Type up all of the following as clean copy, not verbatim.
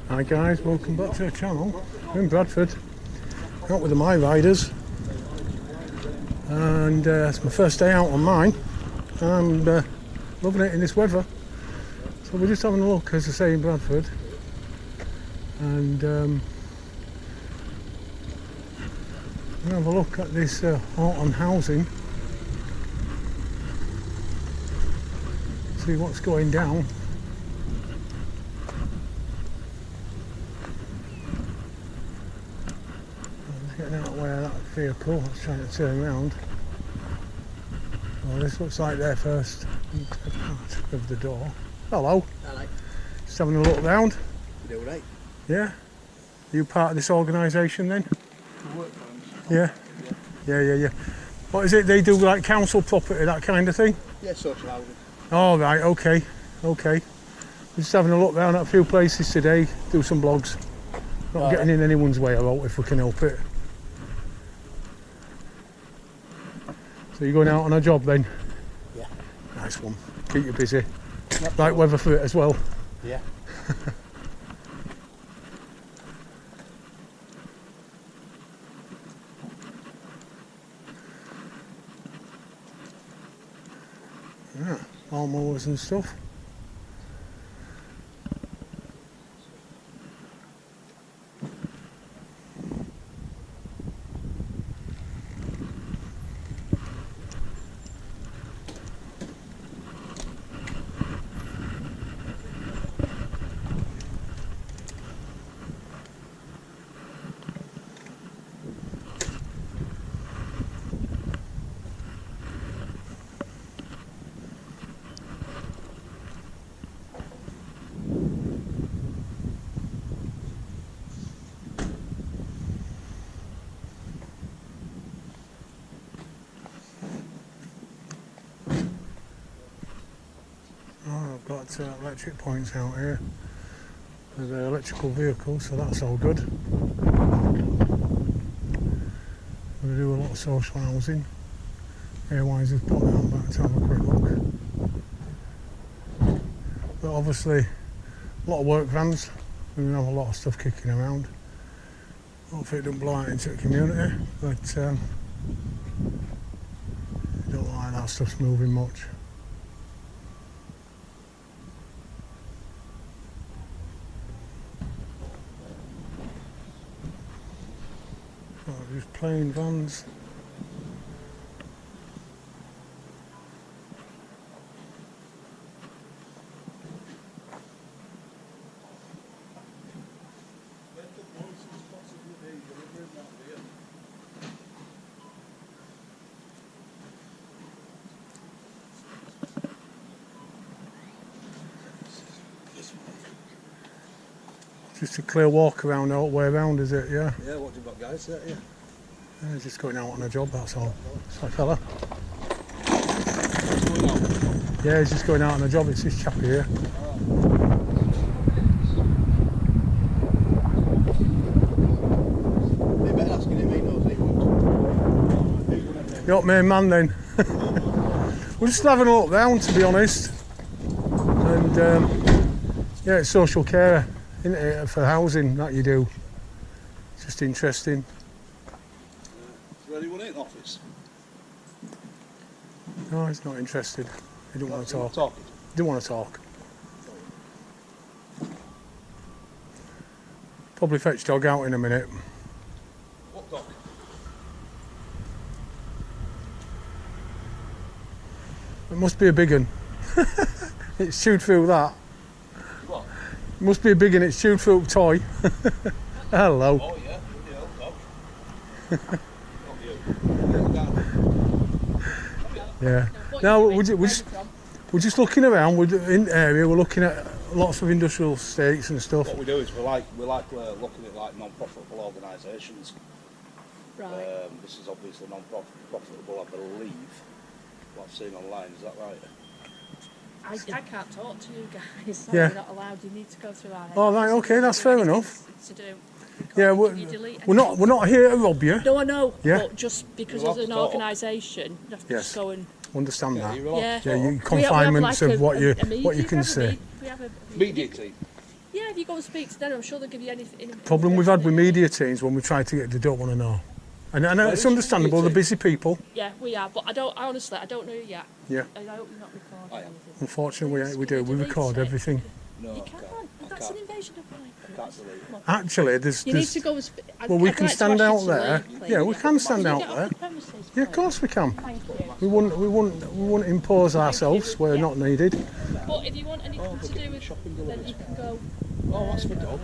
Hi guys, welcome back to the channel. I'm in Bradford, out with the My Riders, and it's my first day out on mine, and I'm loving it in this weather. So we're just having a look, as I say, in Bradford, and we'll have a look at this Horton Housing, see what's going down. Getting out of the way of that vehicle, that's trying to turn around. Well, this looks like their first part of the door. Hello. Hello. Just having a look round. You all right? Yeah. You part of this organisation then? Yeah. Yeah. What is it? They do like council property, that kind of thing? Yeah, social housing. Oh right, okay. We're just having a look round at a few places today, do some blogs. Not getting in anyone's way, I hope, if we can help it. So you're going out on a job then? Yeah. Nice one. Keep you busy. Right weather for it as well. Yeah. Yeah, lawnmowers and stuff. I've got electric points out here for the electrical vehicles, so that's all good. We do a lot of social housing. Airwise has put that back to have a quick look. But obviously, a lot of work vans. We have a lot of stuff kicking around. Hopefully it doesn't blow out into the community, but I don't like that stuff's moving much. Just plain vans. Just a clear walk around all the way around, is it? Yeah. Yeah, what do you got, guys? Yeah. He's just going out on a job, that's all. Sorry, fella. Yeah, he's just going out on a job. It's this chap here. You're not main man then. We're just having a look round, to be honest. And yeah, it's social care, isn't it, for housing that you do. It's just interesting. Is there anyone in office? No, he's not interested. He don't want to talk. He don't want to talk. Probably fetch dog out in a minute. What dog? It must be a big one. It's chewed through that. What? It must be a big one. It's chewed through a toy. Hello. Oh yeah, the old dog. Yeah. Now we're just looking around. We're in the area. We're looking at lots of industrial estates and stuff. What we do is we like looking at like non-profitable organisations. Right. This is obviously non-profitable, I believe. What I've seen online, is that right? I can't talk to you guys. Yeah. You're not allowed. You need to go through our head. Oh right, okay, that's fair enough. To do. Yeah, we're not here to rob you. No, I know. Yeah. But just because You're as an allowed to talk. organisation, you have to Yes. just go and Understand that. You're allowed yeah. to Yeah, talk. you confinements like of what you media, can say. we have a Media team. yeah, you go and speak to them, I'm sure they'll give you anything. Problem we've had with media teams when we try to get, they don't want to know. And it's understandable, they're busy people. Yeah, we are, but I honestly don't know you yet. Yeah. And I hope you're not recording anything. Unfortunately, we do. We record everything. No, You can't. That's an invasion of privacy. I can't delete it. Actually, there's... You need to go and speak. Well, we can stand out there. Yeah, we can stand out Get off there. the premises, Yeah, of please. course we can. Thank you. We wouldn't impose ourselves where not needed. But if you want anything to do with, shopping then deliveries. you can go. Oh, that's for dog.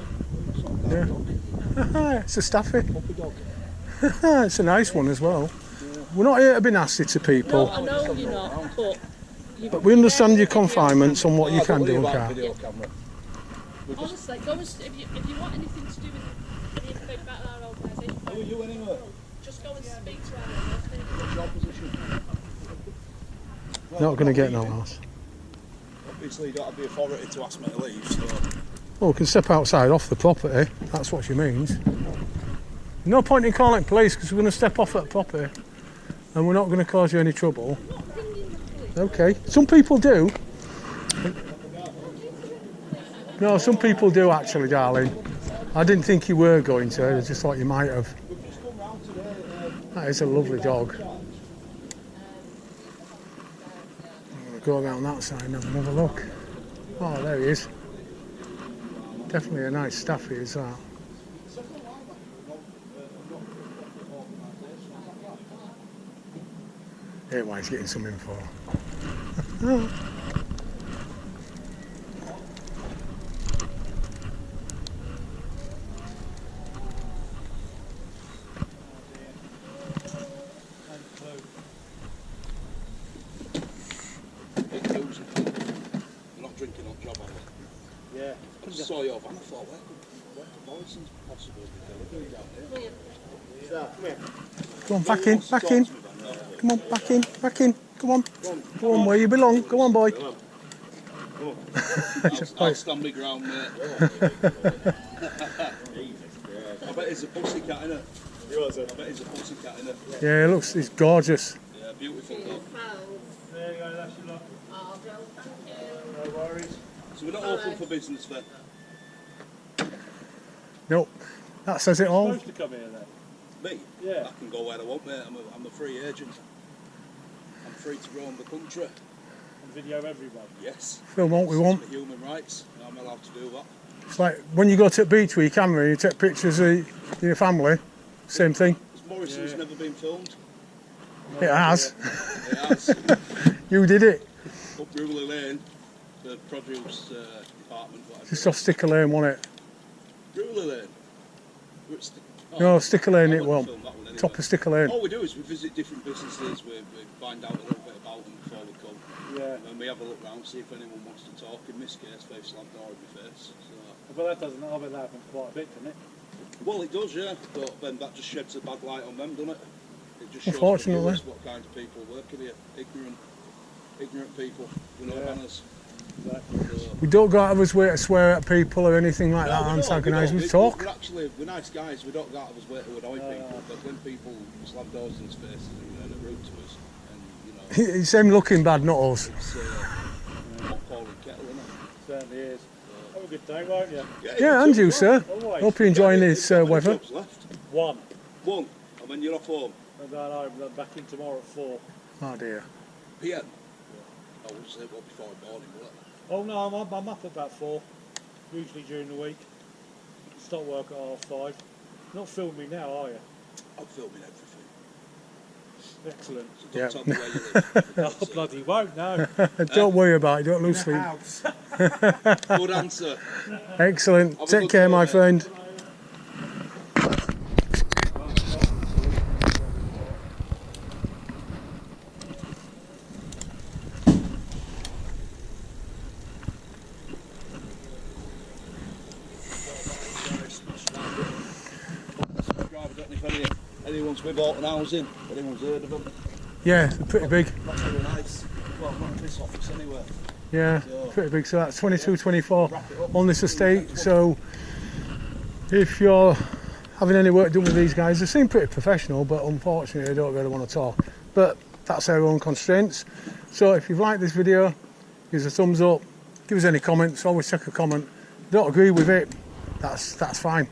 Yeah. It's a staffy. Puppy dog. It's a nice one as well. We're not here to be nasty to No, people, I know you're not, but. but we understand your confinements on what you can do and can't. Video camera. Honestly, go and if you want anything to do with anything about our organisation, Who are you anyway? just go and speak to our What's your position? Not going to get no else. Obviously, you don't have the authority to ask me to leave, so... Well, we can step outside off the property. That's what she means. No point in calling police because we're going to step off at property and we're not going to cause you any trouble. Okay. Some people do. No, some people do actually, darling. I didn't think you were going to. I just thought you might have. That is a lovely dog. I'll go around that side and have another look. Oh, there he is. Definitely a nice staffy, is that? Here, why he's getting some info. You're not drinking on job, are you? Yeah. I just saw your van, I thought, where could Morrison's possibly be delivering down here? Come here. Go on, back in, back in. Come on, back in, back in. Come on. Go on, where you belong. Go on, boy. I'll stand my ground, mate. I bet he's a pussycat, innit? I bet he's a pussycat, innit? Yeah, he's gorgeous. Yeah, beautiful dog. There you go, that's your luck. Oh, Bill, thank you. No worries. So we're not open for business then? Nope. That says it all. Supposed to come here then? Me? Yeah. I can go where I want, mate. I'm a free agent. I'm free to roam the country. And video everyone. Yes. Film what we want. It's my human rights. I'm allowed to do that. It's like when you go to the beach with your camera and you take pictures of your family. Same thing. Because Morrison's Yeah. never been filmed. It has. It has. You did it. Up Ruley Lane, the produce department, whatever. Just off Sticker Lane, wasn't it? Ruley Lane? Which No, Sticker Lane I it wouldn't won't. film that one anyway. Top of Sticker Lane. All we do is we visit different businesses, we find out a little bit about them before we come. Yeah. And we have a look round, see if anyone wants to talk. In this case, they've slammed the door in my face. So. But that doesn't, I bet that happens quite a bit, doesn't it? Well, it does, yeah, but then that just sheds a bad light on them, doesn't it? It just shows Unfortunately. the viewers what kind of people working here. Ignorant people, with no Yeah. manners. Exactly. So, We don't go out of our way to swear at people or anything like that, we don't, antagonise. We We're talk. actually, we're nice guys, we don't go out of us way to annoy No, people, no. but when people slam doors in his face and are rude to us, and, you know, It's him looking bad, not us. it's not calling kettle, isn't it? Certainly is. Have a good day, won't you? Yeah, and you, sir. Always. Hope you're enjoying this How many weather. jobs left? One. One, and then you're off home. I'm going home, I'm back in tomorrow at 4. Oh dear. PM? I would say well before the morning, will it? Oh no, I'm up about 4. Usually during the week. Stop work at 5:30. Not filming now, are you? I'm filming everything. Excellent. So don't Yeah. tell me where you live. Oh, bloody won't, no. Don't worry about it, don't lose sleep. House. Good answer. Excellent. Have a Take good care, day, my mate. friend. I don't know if anyone's with Horton Housing, anyone's heard of them. Yeah, they're pretty big. Not very nice. Well, not in this office anyway. Yeah, pretty big. So that's 22, 24 on this estate. So if you're having any work done with these guys, they seem pretty professional, but unfortunately they don't really want to talk. But that's their own constraints. So if you've liked this video, give us a thumbs up, give us any comments, always check a comment, don't agree with it, that's fine.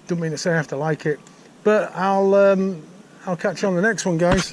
Don't mean to say I have to like it. But I'll catch you on the next one, guys.